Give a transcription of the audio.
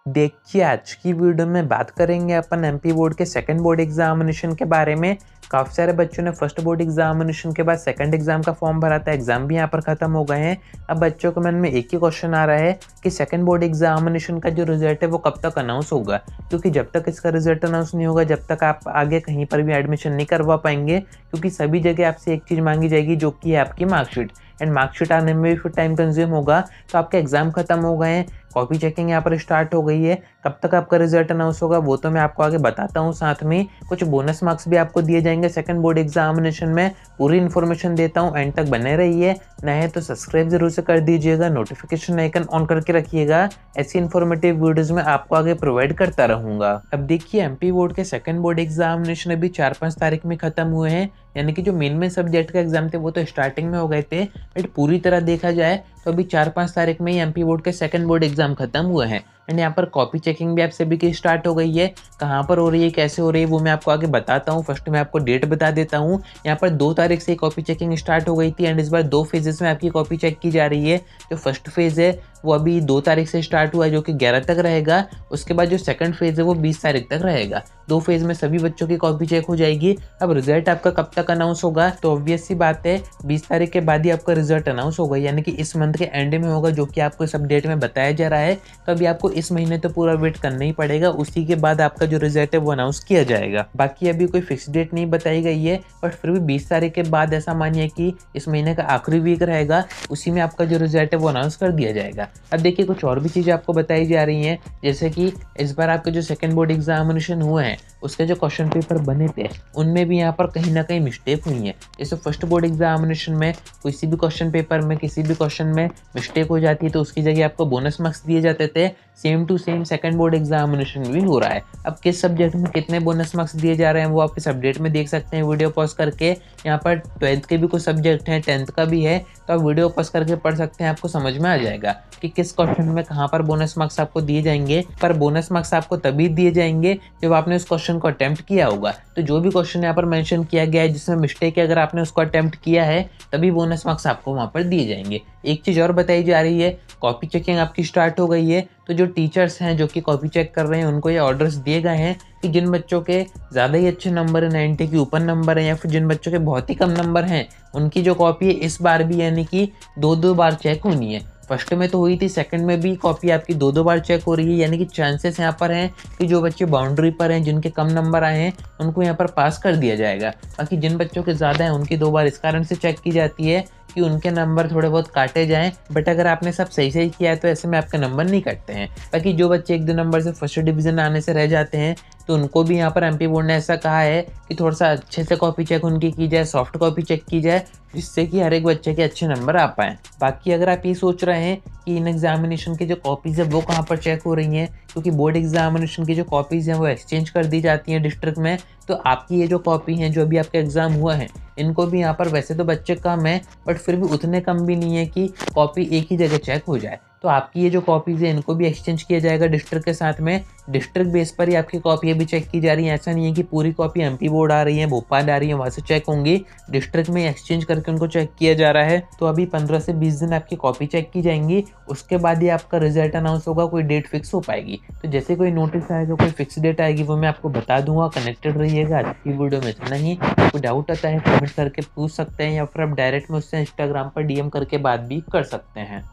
देखिए आज की वीडियो में बात करेंगे अपन एमपी बोर्ड के सेकंड बोर्ड एग्जामिनेशन के बारे में। काफ़ी सारे बच्चों ने फर्स्ट बोर्ड एग्जामिनेशन के बाद सेकंड एग्जाम का फॉर्म भरा था। एग्जाम भी यहाँ पर खत्म हो गए हैं। अब बच्चों के मन में एक ही क्वेश्चन आ रहा है कि सेकंड बोर्ड एग्जामिनेशन का जो रिजल्ट है वो कब तक अनाउंस होगा, क्योंकि जब तक इसका रिजल्ट अनाउंस नहीं होगा जब तक आप आगे कहीं पर भी एडमिशन नहीं करवा पाएंगे, क्योंकि सभी जगह आपसे एक चीज़ मांगी जाएगी जो कि है आपकी मार्कशीट। एंड मार्कशीट आने में भी फिर टाइम कंज्यूम होगा। तो आपके एग्जाम खत्म हो गए हैं, कॉपी चेकिंग यहाँ पर स्टार्ट हो गई है। कब तक आपका रिजल्ट अनाउंस होगा वो तो मैं आपको आगे बताता हूँ। साथ में कुछ बोनस मार्क्स भी आपको दिए जाएंगे सेकंड बोर्ड एग्जामिनेशन में। पूरी इन्फॉर्मेशन देता हूँ, एंड तक बने रहिए। नए तो सब्सक्राइब जरूर से कर दीजिएगा, नोटिफिकेशन आइकन ऑन करके रखिएगा। ऐसी इन्फॉर्मेटिव वीडियोज में आपको आगे प्रोवाइड करता रहूंगा। अब देखिए एमपी बोर्ड के सेकंड बोर्ड एग्जामिनेशन अभी 4-5 तारीख में खत्म हुए हैं, यानी कि जो मेन सब्जेक्ट का एग्जाम थे वो तो स्टार्टिंग में हो गए थे, बट पूरी तरह देखा जाए तो अभी 4-5 तारीख में ही एमपी बोर्ड के सेकंड बोर्ड एग्जाम खत्म हुए हैं। एंड यहाँ पर कॉपी चेकिंग भी आप सभी की स्टार्ट हो गई है। कहाँ पर हो रही है, कैसे हो रही है वो मैं आपको आगे बताता हूँ। फर्स्ट मैं आपको डेट बता देता हूँ। यहाँ पर 2 तारीख से कॉपी चेकिंग स्टार्ट हो गई थी, एंड इस बार 2 फेजेस में आपकी कॉपी चेक की जा रही है। जो फर्स्ट फेज है वो अभी 2 तारीख से स्टार्ट हुआ है, जो कि 11 तक रहेगा। उसके बाद जो सेकंड फेज है वो 20 तारीख तक रहेगा। 2 फेज में सभी बच्चों की कॉपी चेक हो जाएगी। अब रिजल्ट आपका कब तक अनाउंस होगा, तो ऑब्वियस सी बात है 20 तारीख के बाद ही आपका रिजल्ट अनाउंस होगा, यानी कि इस मंथ के एंड में होगा, जो कि आपको इस अपडेट में बताया जा रहा है। तो अभी आपको इस महीने तो पूरा वेट करना ही पड़ेगा, उसी के बाद आपका जो रिजल्ट है वो अनाउंस किया जाएगा। बाकी अभी कोई फिक्स डेट नहीं बताई गई है, बट फिर भी 20 तारीख के बाद ऐसा मानिए कि इस महीने का आखिरी वीक रहेगा, उसी में आपका जो रिजल्ट है वो अनाउंस कर दिया जाएगा। अब देखिए कुछ और भी चीज़ें आपको बताई जा रही हैं, जैसे कि इस बार आपके जो सेकंड बोर्ड एग्जामिनेशन हुए हैं उसके जो क्वेश्चन पेपर बने थे उनमें भी यहाँ पर कहीं ना कहीं मिस्टेक हुई है। जैसे फर्स्ट बोर्ड एग्जामिनेशन में किसी भी क्वेश्चन पेपर में किसी भी क्वेश्चन में मिस्टेक हो जाती है तो उसकी जगह आपको बोनस मार्क्स दिए जाते थे। Same to same second board examination भी हो रहा है। अब किस सब्जेक्ट में कितने बोनस मार्क्स दिए जा रहे हैं वो आप इस अपडेट में देख सकते हैं वीडियो पॉज करके। यहाँ पर 12th के भी कुछ सब्जेक्ट हैं, 10th का भी है, तो आप वीडियो पॉज करके पढ़ सकते हैं। आपको समझ में आ जाएगा कि किस क्वेश्चन में कहाँ पर बोनस मार्क्स आपको दिए जाएंगे। पर बोनस मार्क्स आपको तभी दिए जाएंगे जब आपने उस क्वेश्चन को अटेम्प्ट किया होगा। तो जो भी क्वेश्चन यहाँ पर मेंशन किया गया है जिसमें मिस्टेक है, अगर आपने उसको अटेम्प्ट किया है तभी बोनस मार्क्स आपको वहाँ पर दिए जाएंगे। एक चीज़ और बताई जा रही है, कॉपी चेकिंग आपकी स्टार्ट हो गई है। तो जो टीचर्स हैं जो कि कॉपी चेक कर रहे हैं उनको ये ऑर्डर्स दिए गए हैं कि जिन बच्चों के ज़्यादा ही अच्छे नंबर है, 90 के ऊपर नंबर है, या फिर जिन बच्चों के बहुत ही कम नंबर हैं, उनकी जो कॉपी है इस बार भी यानी कि 2-2 बार चेक होनी है। फर्स्ट में तो हुई थी, सेकंड में भी कॉपी आपकी 2-2 बार चेक हो रही है, यानी कि चांसेस यहाँ पर हैं कि जो बच्चे बाउंड्री पर हैं जिनके कम नंबर आए हैं उनको यहाँ पर पास कर दिया जाएगा। बाकी जिन बच्चों के ज़्यादा हैं उनकी 2 बार इस कारण से चेक की जाती है कि उनके नंबर थोड़े बहुत काटे जाएं, बट अगर आपने सब सही सही किया है तो ऐसे में आपके नंबर नहीं कटते हैं। बाकी जो बच्चे 1-2 नंबर से फर्स्ट डिवीज़न आने से रह जाते हैं तो उनको भी यहाँ पर एमपी बोर्ड ने ऐसा कहा है कि थोड़ा सा अच्छे से कॉपी चेक उनकी की जाए, सॉफ्ट कॉपी चेक की जाए, जिससे कि हर एक बच्चे के अच्छे नंबर आ पाएँ। बाकी अगर आप ये सोच रहे हैं कि इन एग्जामिनेशन की जो कॉपीज़ है वो कहाँ पर चेक हो रही हैं, क्योंकि बोर्ड एग्जामिनेशन की जो कॉपीज़ हैं वो एक्सचेंज कर दी जाती हैं डिस्ट्रिक्ट में, तो आपकी ये जो कॉपी हैं जो अभी आपका एग्ज़ाम हुआ है इनको भी यहाँ पर वैसे तो बच्चे कम हैं, बट फिर भी उतने कम भी नहीं है कि कॉपी एक ही जगह चेक हो जाए। तो आपकी ये जो कॉपीज़ है इनको भी एक्सचेंज किया जाएगा डिस्ट्रिक्ट के साथ में। डिस्ट्रिक्ट बेस पर ही आपकी कॉपी भी चेक की जा रही है। ऐसा नहीं है कि पूरी कॉपी एमपी बोर्ड आ रही है, भोपाल आ रही है, वहाँ से चेक होंगी। डिस्ट्रिक्ट में एक्सचेंज करके उनको चेक किया जा रहा है। तो अभी 15 से 20 दिन आपकी कॉपी चेक की जाएंगी, उसके बाद ही आपका रिजल्ट अनाउंस होगा, कोई डेट फिक्स हो पाएगी। तो जैसे कोई नोटिस आएगा, कोई फिक्स डेट आएगी वो मैं आपको बता दूंगा। कनेक्टेड रहिएगा। आज की वीडियो में इतना ही। कोई डाउट आता है कमेंट करके पूछ सकते हैं, या फिर आप डायरेक्ट में उससे इंस्टाग्राम पर डीएम करके बात भी कर सकते हैं।